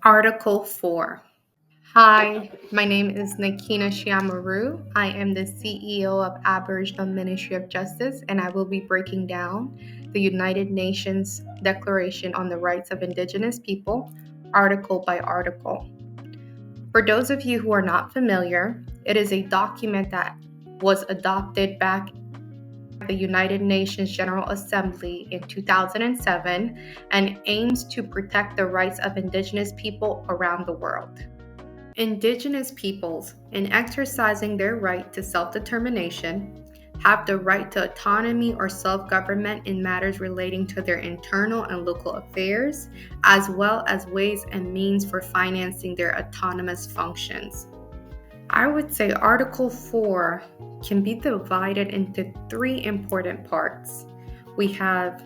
Article 4. Hi, my name is Nakina Shiamaru. I am the CEO of Aboriginal Ministry of Justice, and I will be breaking down the United Nations Declaration on the Rights of Indigenous People, article by article. For those of you who are not familiar, it is a document that was adopted back the United Nations General Assembly in 2007 and aims to protect the rights of Indigenous people around the world. Indigenous peoples, in exercising their right to self-determination, have the right to autonomy or self-government in matters relating to their internal and local affairs, as well as ways and means for financing their autonomous functions. I would say Article 4 can be divided into three important parts. We have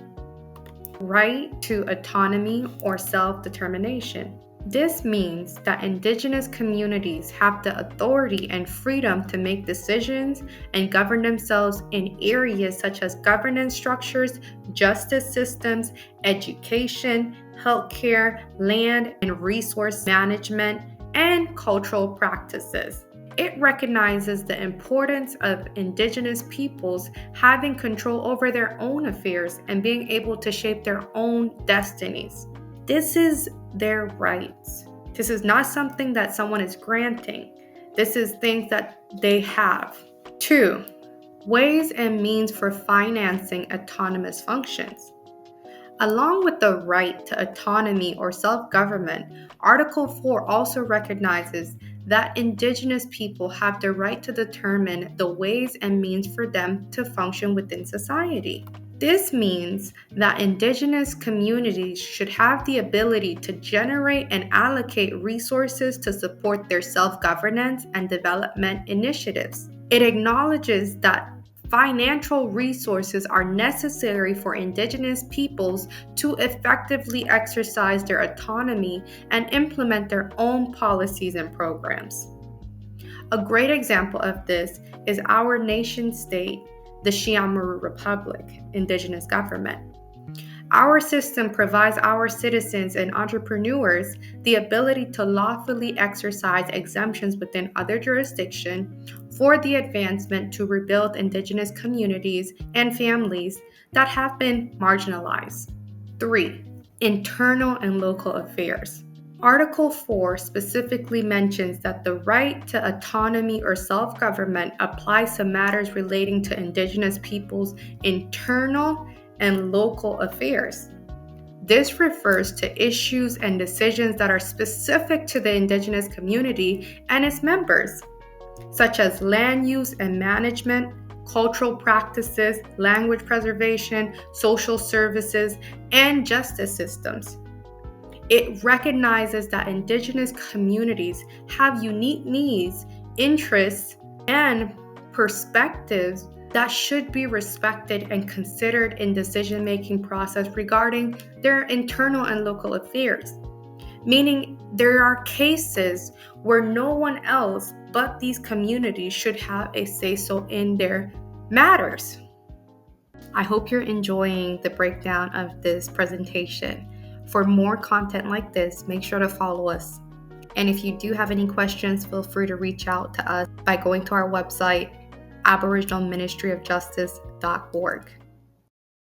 right to autonomy or self-determination. This means that Indigenous communities have the authority and freedom to make decisions and govern themselves in areas such as governance structures, justice systems, education, healthcare, land and resource management, and cultural practices. It recognizes the importance of Indigenous peoples having control over their own affairs and being able to shape their own destinies. This is their rights. This is not something that someone is granting. This is things that they have. 2. Ways and means for financing autonomous functions. Along with the right to autonomy or self-government, Article 4 also recognizes that Indigenous people have the right to determine the ways and means for them to function within society. This means that Indigenous communities should have the ability to generate and allocate resources to support their self-governance and development initiatives. It acknowledges that financial resources are necessary for Indigenous peoples to effectively exercise their autonomy and implement their own policies and programs. A great example of this is our nation state, the Shiamaru Republic, Indigenous government. Our system provides our citizens and entrepreneurs the ability to lawfully exercise exemptions within other jurisdictions for the advancement to rebuild Indigenous communities and families that have been marginalized. 3. Internal and local affairs. Article 4 specifically mentions that the right to autonomy or self-government applies to matters relating to Indigenous peoples' internal and local affairs. This refers to issues and decisions that are specific to the Indigenous community and its members, such as land use and management, cultural practices, language preservation, social services, and justice systems. It recognizes that Indigenous communities have unique needs, interests, and perspectives that should be respected and considered in decision-making process regarding their internal and local affairs. Meaning there are cases where no one else but these communities should have a say-so in their matters. I hope you're enjoying the breakdown of this presentation. For more content like this, make sure to follow us. And if you do have any questions, feel free to reach out to us by going to our website, aboriginalministryofjustice.org.